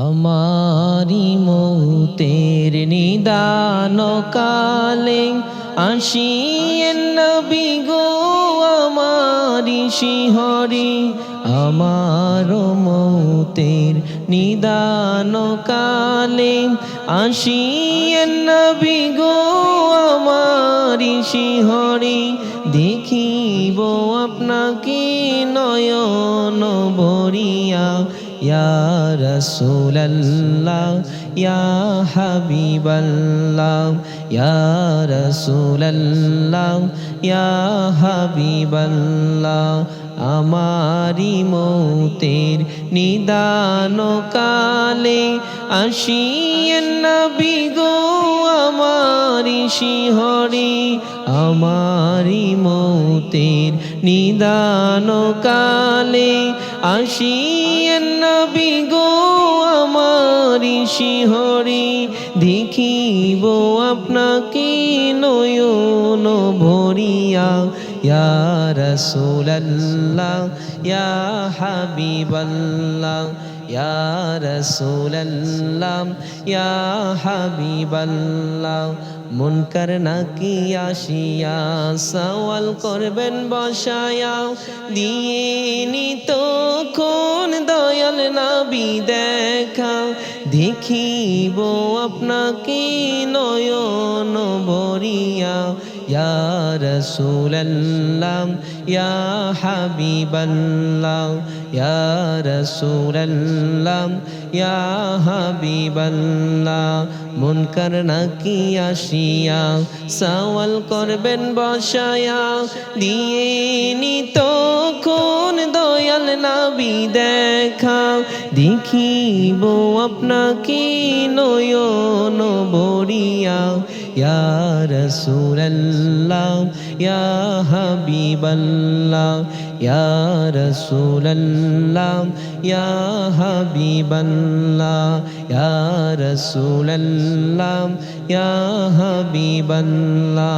আমারি মৌতের নিদান কালে আসিয়েন নবী গো আমারি শিহরি। আমার মৌতের নিদান কালে আসিয়েন নবী গো আমারি শিহরি। দেখিব আপনাকে নয়ন ভরিয়া ইয়া রাসূলুল্লাহ ইয়া হাবিবাল্লাহ ইয়া রাসূলুল্লাহ ইয়া হাবিবাল্লাহ। আমারি মৌতের নিদান কালে আসিয়েন নবী গো আমারি শিহরি। আমারি মৌতের নিদান কালে আসিয়েন নবী গো আমারি শিহরি। দেখিব আপনাকে নয়ন ভরিয়া ইয়া রাসূলুল্লাহ ইয়া হাবিবাল্লাহ ইয়া রাসূলুল্লাহ ইয়া হাবিবাল্লাহ। মুনকার নাকির আসিয়া সওয়াল করবেন বসায়া দিয়েনি তখন দয়াল নবী দেখা। দেখিব আপনাকে নয়ন ভরিয়া ইয়া রাসূলুল্লাহ ইয়া হাবিবাল্লাহ ইয়া রাসূলুল্লাহ ইয়া হাবিবাল্লাহ। মুনকার নাকির আসিয়া সওয়াল করবেন বসায়া দিয়েনি তখন দয়াল নবী দেখা। দেখিব আপনাকে নয়ন ভরিয়া ইয়া রাসূলুল্লাহ ইয়া হাবিবাল্লাহ ইয়া রাসূলুল্লাহ ইয়া হাবিবাল্লাহ ইয়া রাসূলুল্লাহ ইয়া হাবিবাল্লাহ।